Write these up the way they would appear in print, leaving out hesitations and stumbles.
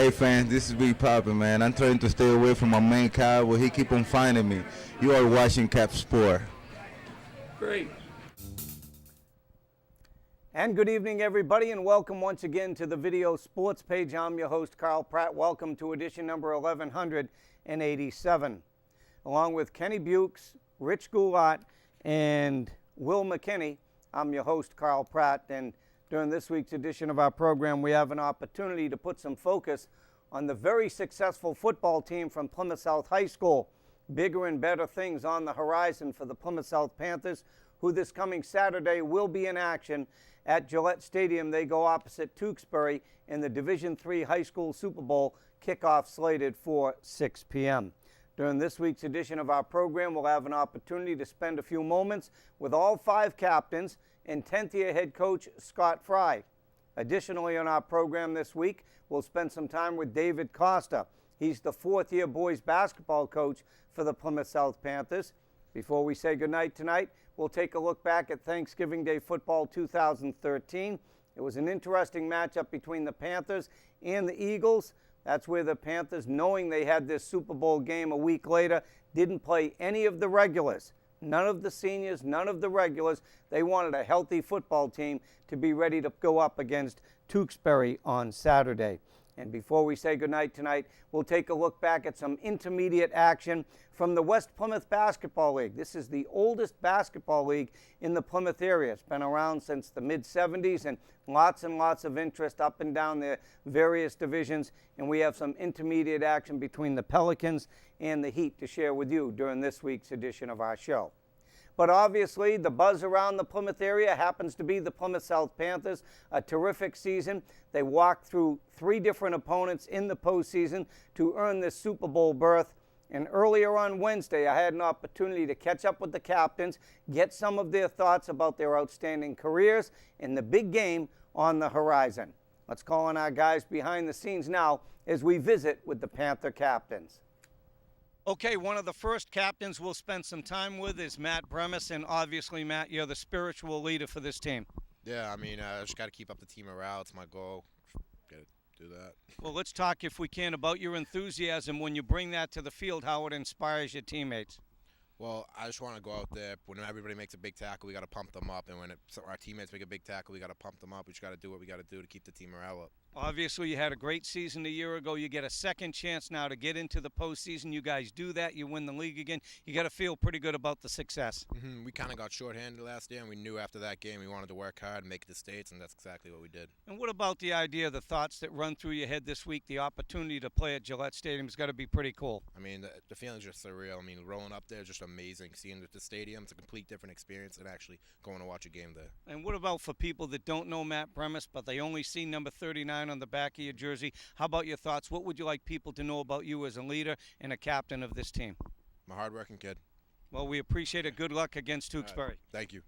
Hey fans, this is Big Papa, man. I'm trying to stay away from my main guy, but he keep on finding me. You are watching Cap Sport. Great. And good evening, everybody, and welcome once again to the Video Sports page. I'm your host, Carl Pratt. Welcome to edition number 1187. Along with Kenny Bukes, Rich Goulart, and Will McKinney, I'm your host, Carl Pratt, and during this week's edition of our program, we have an opportunity to put some focus on the very successful football team from Plymouth South High School. Bigger and better things on the horizon for the Plymouth South Panthers, who this coming Saturday will be in action at Gillette Stadium. They go opposite Tewksbury in the Division III High School Super Bowl, kickoff slated for 6 p.m. During this week's edition of our program, we'll have an opportunity to spend a few moments with all 5 captains and 10th-year head coach Scott Fry. Additionally, on our program this week, we'll spend some time with David Kosta. He's the 4th-year boys basketball coach for the Plymouth South Panthers. Before we say goodnight tonight, we'll take a look back at Thanksgiving Day Football 2013. It was an interesting matchup between the Panthers and the Eagles. That's where the Panthers, knowing they had this Super Bowl game a week later, didn't play any of the regulars. None of the seniors, none of the regulars. They wanted a healthy football team to be ready to go up against Tewksbury on Saturday. And before we say goodnight tonight, we'll take a look back at some intermediate action from the West Plymouth Basketball League. This is the oldest basketball league in the Plymouth area. It's been around since the mid-'70s and lots of interest up and down the various divisions. And we have some intermediate action between the Pelicans and the Heat to share with you during this week's edition of our show. But obviously, the buzz around the Plymouth area happens to be the Plymouth South Panthers. A terrific season. They walked through 3 different opponents in the postseason to earn this Super Bowl berth. And earlier on Wednesday, I had an opportunity to catch up with the captains, get some of their thoughts about their outstanding careers and the big game on the horizon. Let's call on our guys behind the scenes now as we visit with the Panther captains. Okay, one of the first captains we'll spend some time with is Matt Bremis, and obviously, Matt, you're the spiritual leader for this team. Yeah, I mean, I just got to keep up the team morale. It's my goal. Got to do that. Well, let's talk, if we can, about your enthusiasm when you bring that to the field, how it inspires your teammates. Well, I just want to go out there. When everybody makes a big tackle, we got to pump them up. And when our teammates make a big tackle, we got to pump them up. We just got to do what we got to do to keep the team morale up. Obviously, you had a great season a year ago. You get a second chance now to get into the postseason. You guys do that. You win the league again. You got to feel pretty good about the success. We kind of got shorthanded last year, and we knew after that game we wanted to work hard and make it to states, and that's exactly what we did. And what about the idea, the thoughts that run through your head this week, the opportunity to play at Gillette Stadium has got to be pretty cool? I mean, the feeling's just surreal. I mean, rolling up there is just amazing. Seeing the stadium, it's a complete different experience than actually going to watch a game there. And what about for people that don't know Matt Bremis, but they only see number 39 on the back of your jersey? How about your thoughts? What would you like people to know about you as a leader and a captain of this team? I'm a hard-working kid. Well, we appreciate it. Good luck against Tewksbury. Right. Thank you.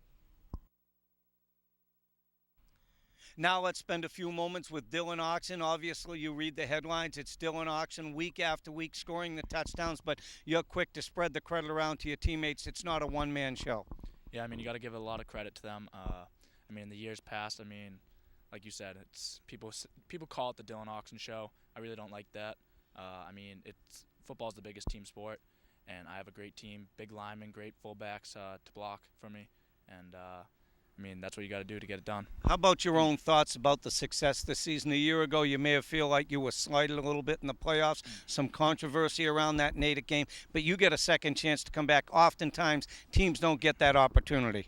Now let's spend a few moments with Dillon Auction. Obviously, you read the headlines. It's Dillon Auction week after week scoring the touchdowns, but you're quick to spread the credit around to your teammates. It's not a one-man show. Yeah, I mean, you got to give a lot of credit to them. I mean, in the years past, I mean, like you said, it's people call it the Dillon Auction show. I really don't like that. I mean, football's the biggest team sport, and I have a great team, big linemen, great fullbacks to block for me, and I mean, that's what you got to do to get it done. How about your own thoughts about the success this season? A year ago, you may have feel like you were slighted a little bit in the playoffs, some controversy around that Natick game, but you get a second chance to come back. Oftentimes, teams don't get that opportunity.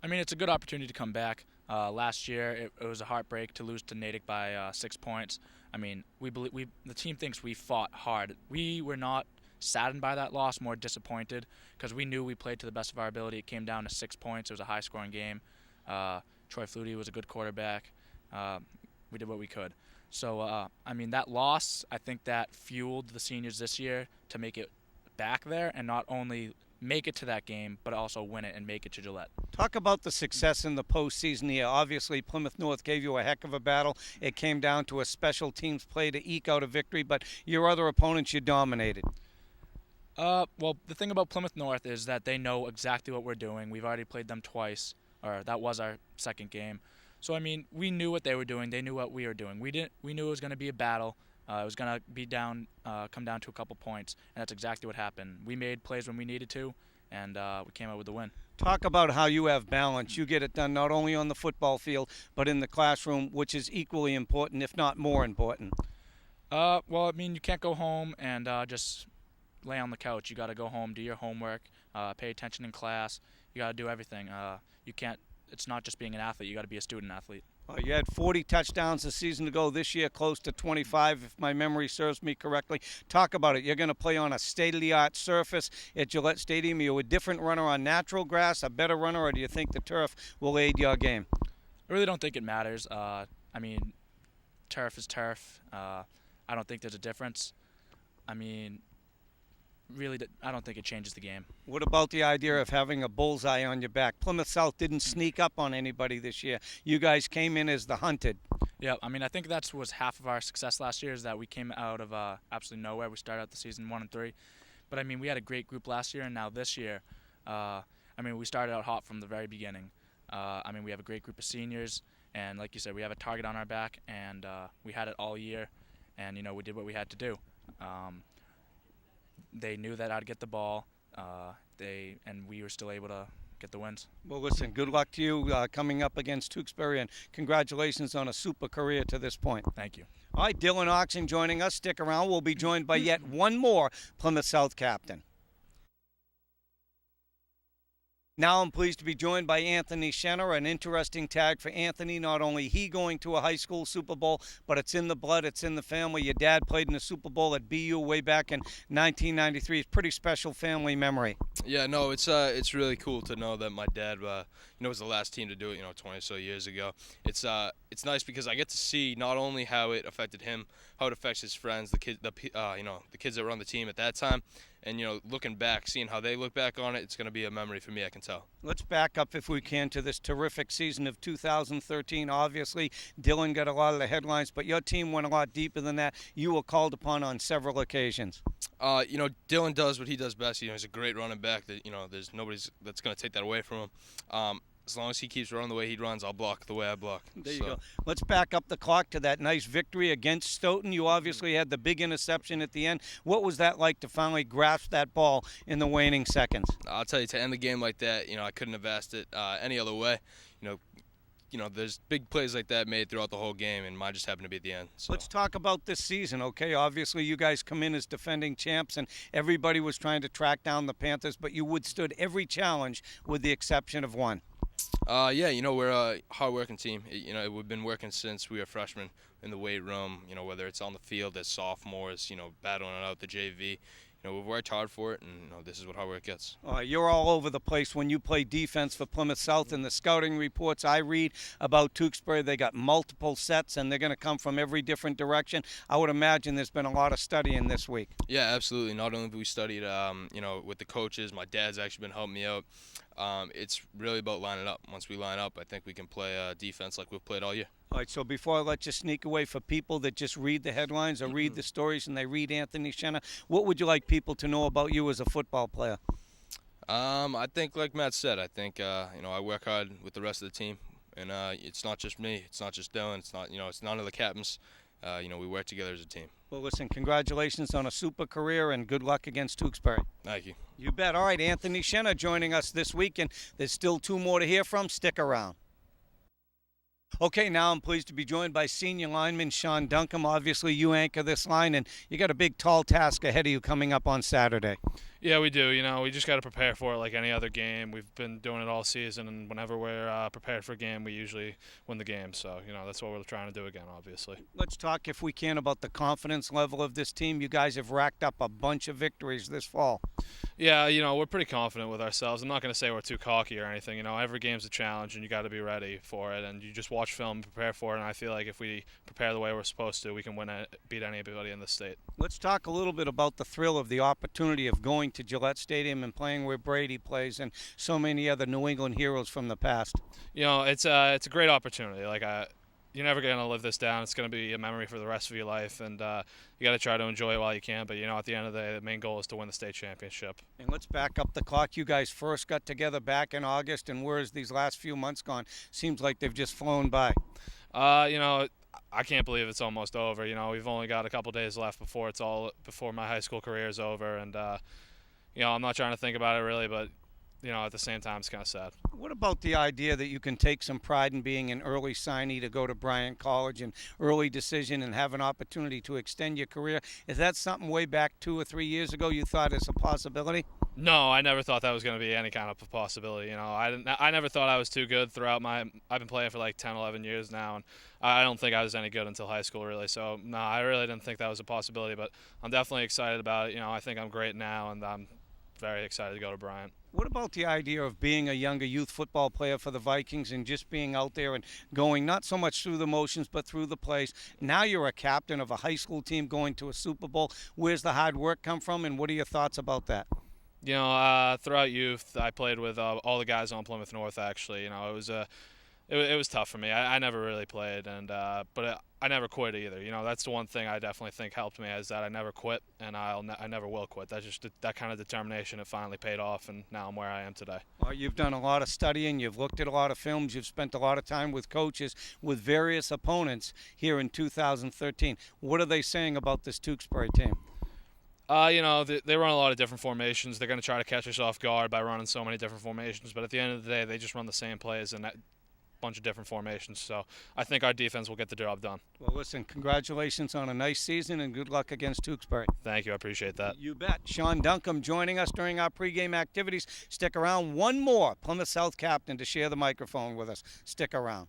I mean, it's a good opportunity to come back. Last year, it was a heartbreak to lose to Natick by 6 points. I mean, the team thinks we fought hard. We were not saddened by that loss, more disappointed, because we knew we played to the best of our ability. It came down to 6 points. It was a high-scoring game. Troy Flutie was a good quarterback. We did what we could. So, I mean, that loss, I think that fueled the seniors this year to make it back there and not only make it to that game, but also win it and make it to Gillette. Talk about the success in the postseason here. Obviously, Plymouth North gave you a heck of a battle. It came down to a special teams play to eke out a victory, but your other opponents you dominated. Well, the thing about Plymouth North is that they know exactly what we're doing. We've already played them twice, or that was our second game. So, I mean, we knew what they were doing. They knew what we were doing. We knew it was going to be a battle. It was gonna come down to a couple points, and that's exactly what happened. We made plays when we needed to, and we came out with the win. Talk about how you have balance. You get it done not only on the football field, but in the classroom, which is equally important, if not more important. Well, I mean, you can't go home and just lay on the couch. You got to go home, do your homework, pay attention in class. You got to do everything. You can't. It's not just being an athlete. You got to be a student athlete. You had 40 touchdowns a season ago. This year, close to 25, if my memory serves me correctly. Talk about it. You're going to play on a state-of-the-art surface at Gillette Stadium. Are you a different runner on natural grass, a better runner, or do you think the turf will aid your game? I really don't think it matters. I mean, turf is turf. I don't think there's a difference. I mean, really, I don't think it changes the game. What about the idea of having a bullseye on your back? Plymouth South didn't sneak up on anybody this year. You guys came in as the hunted. Yeah, I mean, I think that was half of our success last year is that we came out of absolutely nowhere. We started out the season 1-3. But, I mean, we had a great group last year, and now this year, I mean, we started out hot from the very beginning. I mean, we have a great group of seniors, and like you said, we have a target on our back, and we had it all year, and, you know, we did what we had to do. They knew that I'd get the ball, and we were still able to get the wins. Well, listen, good luck to you coming up against Tewksbury, and congratulations on a super career to this point. Thank you. All right, Dillon Auction joining us. Stick around. We'll be joined by yet one more Plymouth South captain. Now I'm pleased to be joined by Anthony Shanna, an interesting tag for Anthony. Not only he going to a high school Super Bowl, but it's in the blood, it's in the family. Your dad played in the Super Bowl at BU way back in 1993. It's a pretty special family memory. Yeah, no, it's really cool to know that my dad, was the last team to do it, 20 or so years ago. It's nice because I get to see not only how it affected him, how it affects his friends, the kids that were on the team at that time. And, looking back, seeing how they look back on it, it's going to be a memory for me, I can tell. Let's back up, if we can, to this terrific season of 2013. Obviously, Dillon got a lot of the headlines, but your team went a lot deeper than that. You were called upon on several occasions. Dillon does what he does best. He's a great running back. That there's nobody that's going to take that away from him. As long as he keeps running the way he runs, I'll block the way I block. There you go. Let's back up the clock to that nice victory against Stoughton. You obviously had the big interception at the end. What was that like to finally grasp that ball in the waning seconds? I'll tell you, to end the game like that, I couldn't have asked it any other way. There's big plays like that made throughout the whole game, and mine just happened to be at the end. So. Let's talk about this season, okay? Obviously, you guys come in as defending champs, and everybody was trying to track down the Panthers, but you withstood every challenge with the exception of one. We're a hard-working team. We've been working since we were freshmen in the weight room, whether it's on the field as sophomores, battling it out the JV. We've worked hard for it, and this is what hard work gets. You're all over the place when you play defense for Plymouth South. In the scouting reports I read about Tewksbury, they got multiple sets, and they're going to come from every different direction. I would imagine there's been a lot of studying this week. Yeah, absolutely. Not only have we studied, with the coaches, my dad's actually been helping me out. It's really about lining up. Once we line up, I think we can play defense like we've played all year. All right, so before I let you sneak away, for people that just read the headlines or read the stories and they read Anthony Shanna, what would you like people to know about you as a football player? I think, like Matt said, I think, I work hard with the rest of the team. And it's not just me. It's not just Dillon. It's not, it's none of the captains. We work together as a team. Well, listen, congratulations on a super career and good luck against Tewksbury. Thank you. You bet. All right, Anthony Shanna joining us this week, and there's still two more to hear from. Stick around. Okay, now I'm pleased to be joined by senior lineman Sean Duncombe. Obviously, you anchor this line, and you got a big, tall task ahead of you coming up on Saturday. Yeah, we do. We just got to prepare for it like any other game. We've been doing it all season, and whenever we're prepared for a game, we usually win the game. So, that's what we're trying to do again, obviously. Let's talk, if we can, about the confidence level of this team. You guys have racked up a bunch of victories this fall. Yeah, we're pretty confident with ourselves. I'm not going to say we're too cocky or anything. Every game's a challenge, and you got to be ready for it. And you just watch film and prepare for it. And I feel like if we prepare the way we're supposed to, we can beat anybody in the state. Let's talk a little bit about the thrill of the opportunity of going to Gillette Stadium and playing where Brady plays and so many other New England heroes from the past. It's a great opportunity. You're never going to live this down. It's going to be a memory for the rest of your life, and you got to try to enjoy it while you can. But, at the end of the day, the main goal is to win the state championship. And let's back up the clock. You guys first got together back in August, and where's these last few months gone? Seems like they've just flown by. I can't believe it's almost over. You know, we've only got a couple days left before my high school career is over, and you know, I'm not trying to think about it really, but you know, at the same time, it's kind of sad. What about the idea that you can take some pride in being an early signee to go to Bryant College, and early decision, and have an opportunity to extend your career? Is that something way back 2 or 3 years ago you thought is a possibility? No, I never thought that was going to be any kind of a possibility. You know, I never thought I was too good throughout I've been playing for like 10, 11 years now, and I don't think I was any good until high school, really. So, no, I really didn't think that was a possibility, but I'm definitely excited about it. You know, I think I'm great now, and I'm very excited to go to Bryant. What about the idea of being a younger youth football player for the Vikings and just being out there and going not so much through the motions but through the plays? Now you're a captain of a high school team going to a Super Bowl. Where's the hard work come from, and what are your thoughts about that? You know, throughout youth, I played with all the guys on Plymouth North. Actually, you know, it was tough for me. I never really played, and but I never quit either. You know, that's the one thing I definitely think helped me, is that I never quit, and I never will quit. That's just that kind of determination. It finally paid off, and now I'm where I am today. Well, you've done a lot of studying. You've looked at a lot of films. You've spent a lot of time with coaches, with various opponents here in 2013. What are they saying about this Tewksbury team? You know, they run a lot of different formations. They're going to try to catch us off guard by running so many different formations, but at the end of the day, they just run the same plays and that bunch of different formations. So I think our defense will get the job done. Well, listen, congratulations on a nice season and good luck against Tewksbury. Thank you. I appreciate that. You bet. Sean Duncombe joining us during our pregame activities. Stick around. One more Plymouth South captain to share the microphone with us. Stick around.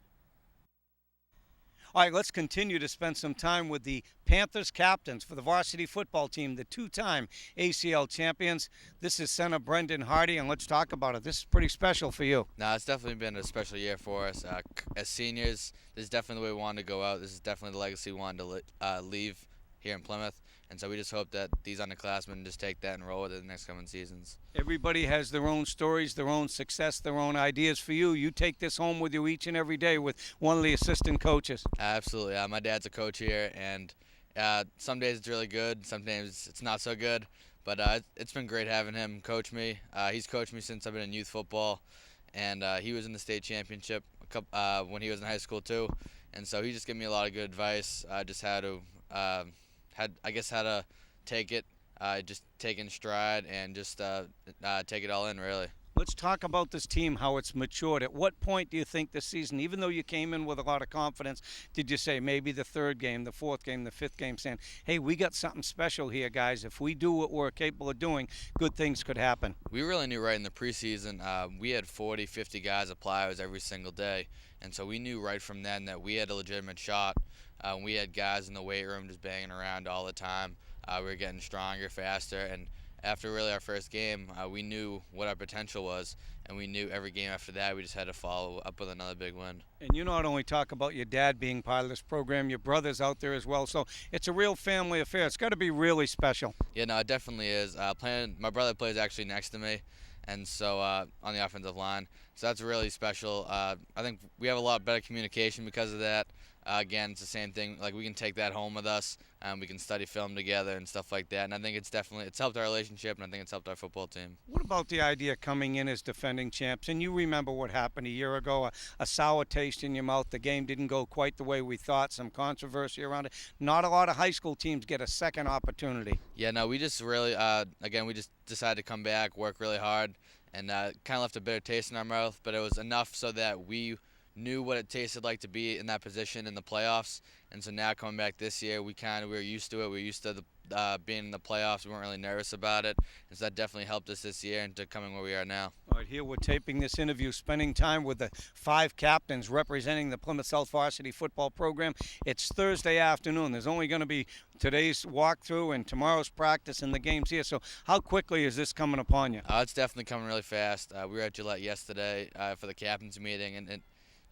All right, let's continue to spend some time with the Panthers captains for the varsity football team, the two-time ACL champions. This is center Brendan Hardy, and let's talk about it. This is pretty special for you. No, it's definitely been a special year for us. As seniors, this is definitely the way we wanted to go out. This is definitely the legacy we wanted to leave here in Plymouth. And so we just hope that these underclassmen just take that and roll with it in the next coming seasons. Everybody has their own stories, their own success, their own ideas. For you, you take this home with you each and every day with one of the assistant coaches. Absolutely. My dad's a coach here, and some days it's really good, some days it's not so good. But it's been great having him coach me. He's coached me since I've been in youth football, and he was in the state championship when he was in high school too. And so he just gave me a lot of good advice, just how to take it, just take in stride, and just take it all in, really. Let's talk about this team, how it's matured. At what point do you think this season, even though you came in with a lot of confidence, did you say maybe the third game, the fourth game, the fifth game, saying, hey, we got something special here, guys. If we do what we're capable of doing, good things could happen? We really knew right in the preseason. We had 40, 50 guys apply every single day. And so we knew right from then that we had a legitimate shot. We had guys in the weight room just banging around all the time. We were getting stronger, faster, and after really our first game, we knew what our potential was, and we knew every game after that we just had to follow up with another big win. And you not only talk about your dad being part of this program, your brother's out there as well, so it's a real family affair. It's got to be really special. Yeah, no, it definitely is. My brother plays actually next to me, and so on the offensive line, so that's really special. I think we have a lot better communication because of that. Again, it's the same thing. Like, we can take that home with us, and we can study film together and stuff like that. And I think it's helped our relationship, and I think it's helped our football team. What about the idea coming in as defending champs? And you remember what happened a year ago, a sour taste in your mouth. The game didn't go quite the way we thought, some controversy around it. Not a lot of high school teams get a second opportunity. Yeah, no, we just really, we just decided to come back, work really hard, and kind of left a bitter taste in our mouth. But it was enough so that we knew what it tasted like to be in that position in the playoffs, and so now coming back this year, we were used to it. We were used to being in the playoffs. We weren't really nervous about it, and so that definitely helped us this year into coming where we are now. All right, here we're taping this interview, spending time with the 5 captains representing the Plymouth South Varsity football program. It's Thursday afternoon. There's only going to be today's walkthrough and tomorrow's practice and the games here. So how quickly is this coming upon you? It's definitely coming really fast. We were at Gillette yesterday for the captains meeting, and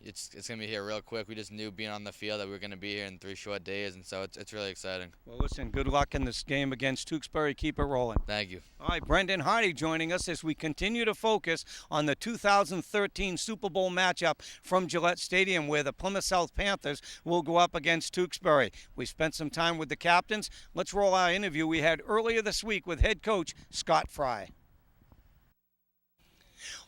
it's going to be here real quick. We just knew being on the field that we were going to be here in 3 short days, and so it's really exciting. Well, listen, good luck in this game against Tewksbury. Keep it rolling. Thank you. All right, Brendan Hardy joining us as we continue to focus on the 2013 Super Bowl matchup from Gillette Stadium, where the Plymouth South Panthers will go up against Tewksbury. We spent some time with the captains. Let's roll our interview we had earlier this week with head coach Scott Fry.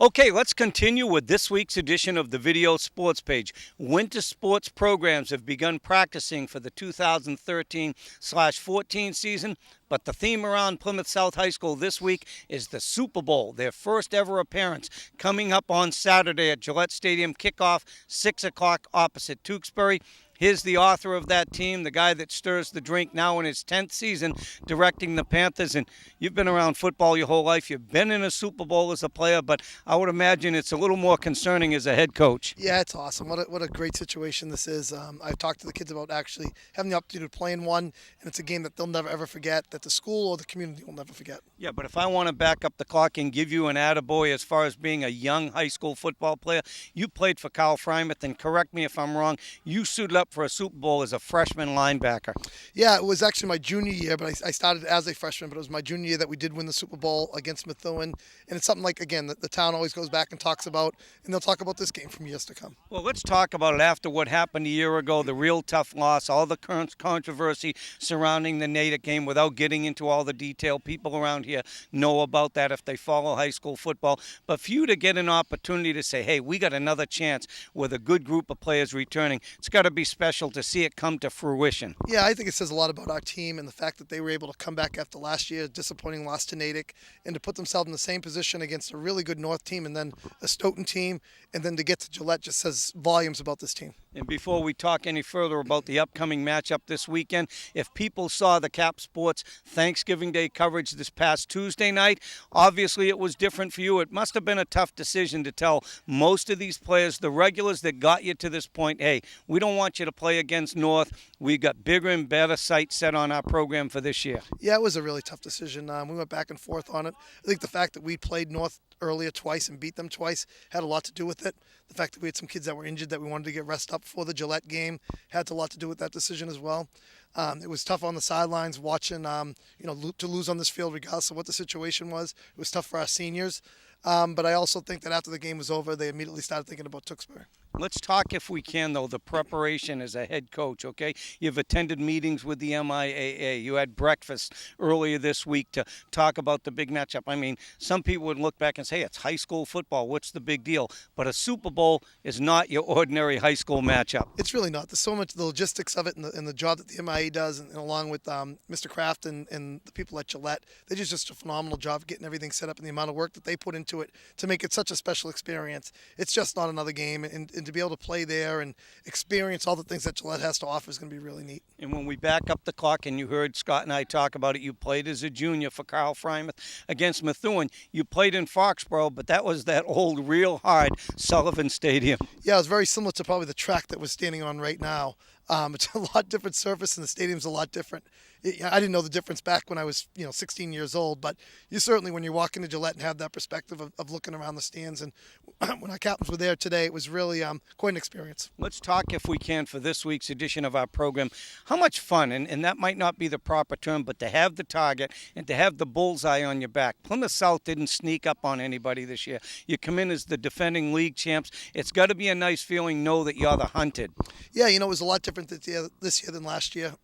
Okay, let's continue with this week's edition of the Video Sports Page. Winter sports programs have begun practicing for the 2013/14 season, but the theme around Plymouth South High School this week is the Super Bowl, their first ever appearance, coming up on Saturday at Gillette Stadium. Kickoff, 6 o'clock opposite Tewksbury. Here's the author of that team, the guy that stirs the drink, now in his 10th season directing the Panthers. And you've been around football your whole life. You've been in a Super Bowl as a player, but I would imagine it's a little more concerning as a head coach. Yeah, it's awesome. What a great situation this is. I've talked to the kids about actually having the opportunity to play in one, and it's a game that they'll never, ever forget, that the school or the community will never forget. Yeah, but if I want to back up the clock and give you an attaboy as far as being a young high school football player, you played for Carl Frymouth, and correct me if I'm wrong, you suited up for a Super Bowl as a freshman linebacker. Yeah, it was actually my junior year, but I started as a freshman, but it was my junior year that we did win the Super Bowl against Methuen. And it's something like, again, that the town always goes back and talks about, and they'll talk about this game from years to come. Well, let's talk about it after what happened a year ago, the real tough loss, all the current controversy surrounding the Natick game. Without getting into all the detail, people around here know about that if they follow high school football. But for you to get an opportunity to say, hey, we got another chance with a good group of players returning, it's got to be special to see it come to fruition. Yeah, I think it says a lot about our team and the fact that they were able to come back after last year, disappointing loss to Natick, and to put themselves in the same position against a really good North team and then a Stoughton team, and then to get to Gillette just says volumes about this team. And before we talk any further about the upcoming matchup this weekend, if people saw the Cap Sports Thanksgiving Day coverage this past Tuesday night, obviously it was different for you. It must have been a tough decision to tell most of these players, the regulars that got you to this point, hey, we don't want you to play against North. We got bigger and better sights set on our program for this year. Yeah, it was a really tough decision. We went back and forth on it. I think the fact that we played North earlier twice and beat them twice had a lot to do with it. The fact that we had some kids that were injured that we wanted to get rest up for the Gillette game had a lot to do with that decision as well. It was tough on the sidelines watching, to lose on this field regardless of what the situation was. It was tough for our seniors. But I also think that after the game was over, they immediately started thinking about Tewksbury. Let's talk, if we can, though, the preparation as a head coach, okay? You've attended meetings with the MIAA. You had breakfast earlier this week to talk about the big matchup. I mean, some people would look back and say, hey, it's high school football. What's the big deal? But a Super Bowl is not your ordinary high school matchup. It's really not. There's so much the logistics of it and the job that the MIAA does, and along with Mr. Kraft and the people at Gillette, they do just a phenomenal job of getting everything set up and the amount of work that they put into it to make it such a special experience. It's just not another game, and to be able to play there and experience all the things that Gillette has to offer is going to be really neat. And when we back up the clock, and you heard Scott and I talk about it, you played as a junior for Carl Frymouth against Methuen. You played in Foxborough, but that was that old, real hard Sullivan Stadium. Yeah, it was very similar to probably the track that we're standing on right now. It's a lot different surface, and the stadium's a lot different. I didn't know the difference back when I was, 16 years old, but you certainly, when you walk into Gillette and have that perspective of looking around the stands, and when our captains were there today, it was really quite an experience. Let's talk, if we can, for this week's edition of our program, how much fun, and that might not be the proper term, but to have the target and to have the bullseye on your back. Plymouth South didn't sneak up on anybody this year. You come in as the defending league champs. It's got to be a nice feeling, know that you're the hunted. Yeah, it was a lot different this year than last year.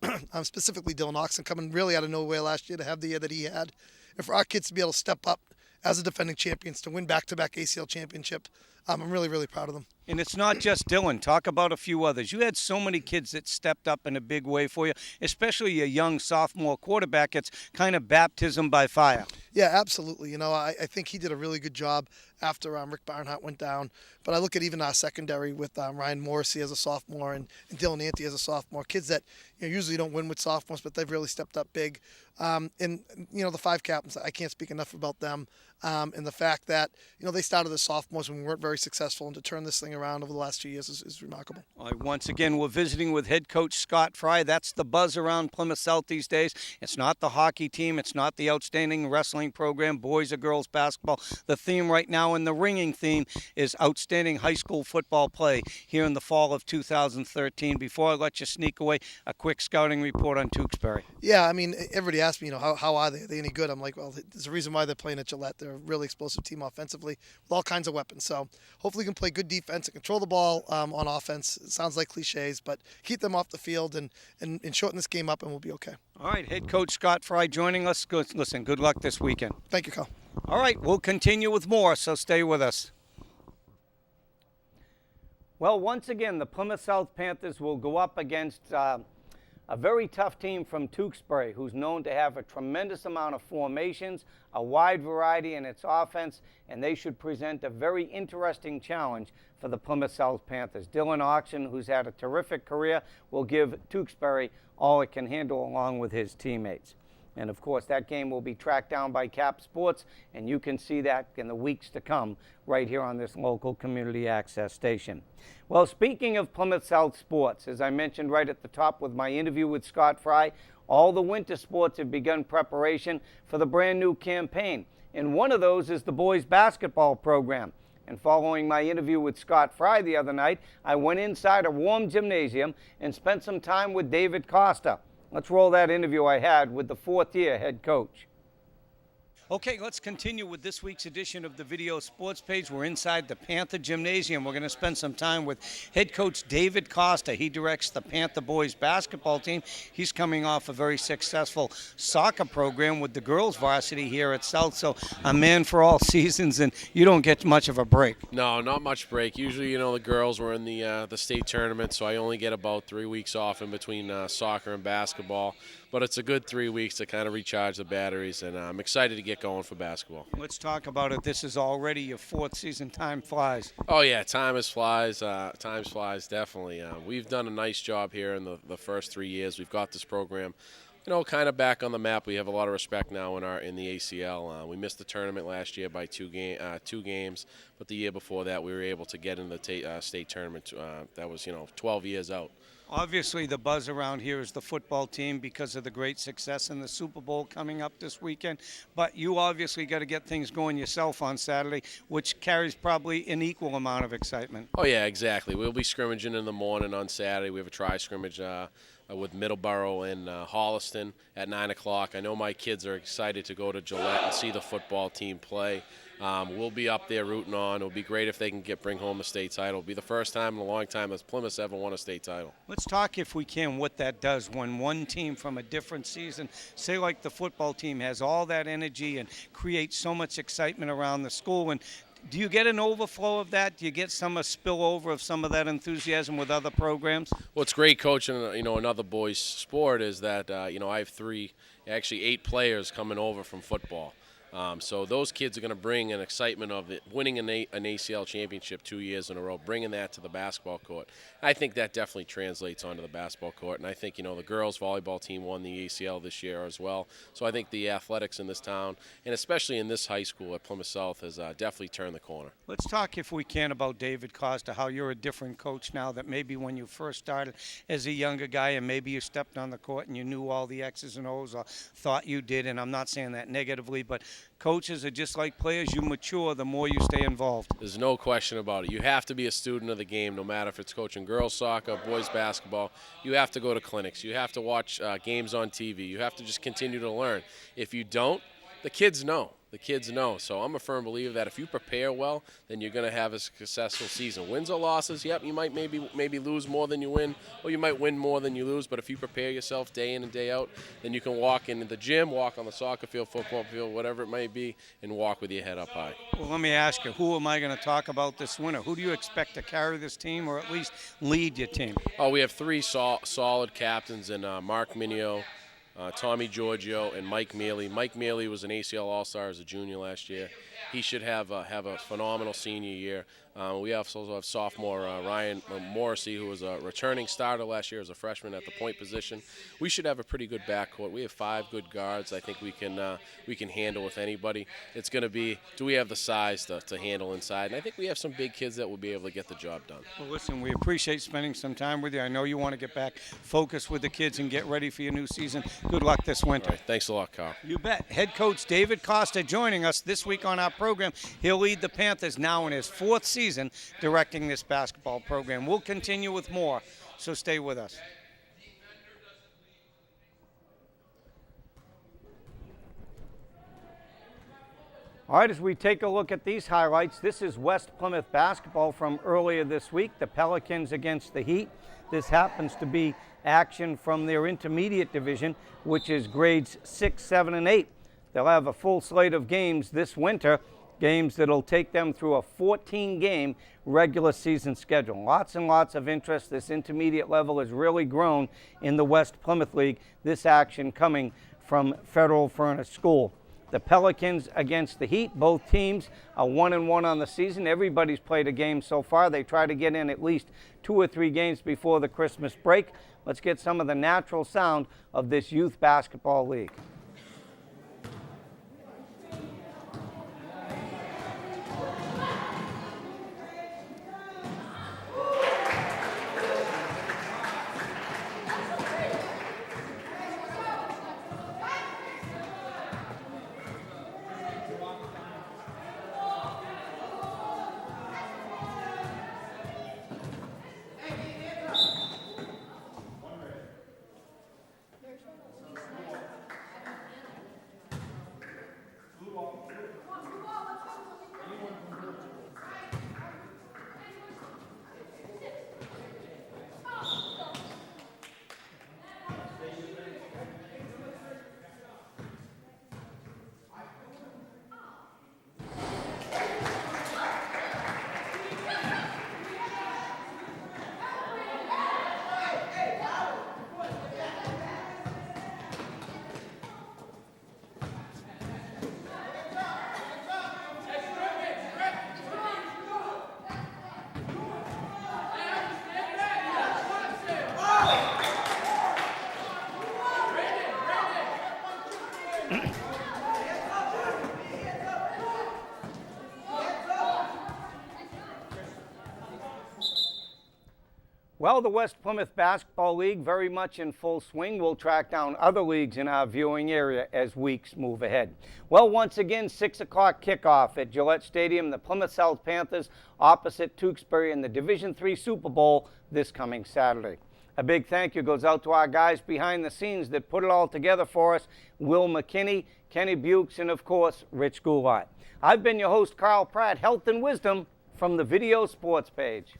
Specifically Dillon Hawks coming really out of nowhere last year to have the year that he had. And for our kids to be able to step up as the defending champions, to win back-to-back ACL championship, I'm really, really proud of them. And it's not just Dillon. Talk about a few others. You had so many kids that stepped up in a big way for you, especially a young sophomore quarterback. It's kind of baptism by fire. Yeah, absolutely. I think he did a really good job after Rick Barnhart went down. But I look at even our secondary with Ryan Morrissey as a sophomore and Dylan Ante as a sophomore. Kids that usually don't win with sophomores, but they've really stepped up big. And the 5 captains, I can't speak enough about them. And the fact that, they started as sophomores when we weren't very successful, and to turn this thing around over the last 2 years is remarkable. All right, once again, we're visiting with head coach Scott Fry. That's the buzz around Plymouth South these days. It's not the hockey team. It's not the outstanding wrestling program, boys or girls basketball. The theme right now, and the ringing theme, is outstanding high school football play here in the fall of 2013. Before I let you sneak away, a quick scouting report on Tewksbury. Yeah, everybody asks me, how are they? Are they any good? I'm like, well, there's a reason why they're playing at Gillette. They're a really explosive team offensively with all kinds of weapons. So hopefully we can play good defense and control the ball on offense. It sounds like cliches, but keep them off the field and shorten this game up, and we'll be okay. All right, head coach Scott Fry joining us. Listen, good luck this weekend. Thank you, Carl. All right, we'll continue with more, so stay with us. Well, once again, the Plymouth South Panthers will go up against a very tough team from Tewksbury, who's known to have a tremendous amount of formations, a wide variety in its offense, and they should present a very interesting challenge for the Plymouth South Panthers. Dillon Auction, who's had a terrific career, will give Tewksbury all it can handle along with his teammates. And, of course, that game will be tracked down by Cap Sports, and you can see that in the weeks to come right here on this local community access station. Well, speaking of Plymouth South sports, as I mentioned right at the top with my interview with Scott Fry, all the winter sports have begun preparation for the brand new campaign. And one of those is the boys basketball program. And following my interview with Scott Fry the other night, I went inside a warm gymnasium and spent some time with David Kosta. Let's roll that interview I had with the fourth-year head coach. Okay, let's continue with this week's edition of the Video Sports Page. We're inside the Panther Gymnasium. We're going to spend some time with head coach David Kosta. He directs the Panther boys basketball team. He's coming off a very successful soccer program with the girls varsity here at South. So a man for all seasons, and you don't get much of a break. No, not much break. Usually, the girls were in the state tournament, so I only get about 3 weeks off in between soccer and basketball. But it's a good 3 weeks to kind of recharge the batteries, and I'm excited to get going for basketball. Let's talk about it. This is already your fourth season. Time flies. Oh, yeah, time flies, definitely. We've done a nice job here in the first 3 years. We've got this program, kind of back on the map. We have a lot of respect now in the ACL. We missed the tournament last year by two games, but the year before that we were able to get in the state tournament. That was 12 years out. Obviously, the buzz around here is the football team because of the great success in the Super Bowl coming up this weekend. But you obviously got to get things going yourself on Saturday, which carries probably an equal amount of excitement. Oh, yeah, exactly. We'll be scrimmaging in the morning on Saturday. We have a tri-scrimmage with Middleborough and Holliston at 9 o'clock. I know my kids are excited to go to Gillette and see the football team play. We'll be up there rooting on. It'll be great if they can bring home the state title. It'll be the first time in a long time that Plymouth's ever won a state title. Let's talk, if we can, what that does when one team from a different season, say like the football team, has all that energy and creates so much excitement around the school. And do you get an overflow of that? Do you get some spillover of some of that enthusiasm with other programs? What's great coaching, another boys' sport is that, I have 8 players coming over from football. So those kids are going to bring an excitement of winning an ACL championship 2 years in a row, bringing that to the basketball court. I think that definitely translates onto the basketball court. And I think, the girls volleyball team won the ACL this year as well. So I think the athletics in this town, and especially in this high school at Plymouth South, has definitely turned the corner. Let's talk, if we can, about David Kosta, how you're a different coach now that maybe when you first started as a younger guy and maybe you stepped on the court and you knew all the X's and O's or thought you did. And I'm not saying that negatively, but coaches are just like players. You mature the more you stay involved. There's no question about it. You have to be a student of the game, no matter if it's coaching girls soccer, boys basketball. You have to go to clinics. You have to watch games on TV. You have to just continue to learn. If you don't, the kids know. The kids know. So I'm a firm believer that if you prepare well, then you're going to have a successful season. Wins or losses, yep, you might maybe lose more than you win, or you might win more than you lose. But if you prepare yourself day in and day out, then you can walk into the gym, walk on the soccer field, football field, whatever it might be, and walk with your head up high. Well, let me ask you, who am I going to talk about this winter? Who do you expect to carry this team or at least lead your team? Oh, we have 3 solid captains in Mark Minio, Tommy Giorgio, and Mike Mealy. Mike Mealy was an ACL All-Star as a junior last year. He should have a phenomenal senior year. We also have sophomore Ryan Morrissey, who was a returning starter last year as a freshman at the point position. We should have a pretty good backcourt. We have 5 good guards. I think we can handle with anybody. It's going to be, do we have the size to handle inside? And I think we have some big kids that will be able to get the job done. Well, listen, we appreciate spending some time with you. I know you want to get back focused with the kids and get ready for your new season. Good luck this winter. All right, thanks a lot, Carl. You bet. Head coach David Kosta joining us this week on our program. He'll lead the Panthers now in his 4th season directing this basketball program. We'll continue with more, so stay with us. All right, as we take a look at these highlights, this is West Plymouth basketball from earlier this week, the Pelicans against the Heat. This happens to be action from their intermediate division, which is grades 6, 7, and 8. They'll have a full slate of games this winter, games that'll take them through a 14-game regular season schedule. Lots and lots of interest. This intermediate level has really grown in the West Plymouth League, this action coming from Federal Furnace School. The Pelicans against the Heat. Both teams are 1-1 on the season. Everybody's played a game so far. They try to get in at least 2 or 3 games before the Christmas break. Let's get some of the natural sound of this youth basketball league. Well, the West Plymouth Basketball League very much in full swing. We'll track down other leagues in our viewing area as weeks move ahead. Well, once again, 6 o'clock kickoff at Gillette Stadium. The Plymouth South Panthers opposite Tewksbury in the Division III Super Bowl this coming Saturday. A big thank you goes out to our guys behind the scenes that put it all together for us, Will McKinney, Kenny Bukes, and of course, Rich Goulart. I've been your host, Carl Pratt. Health and wisdom from the Video Sports page.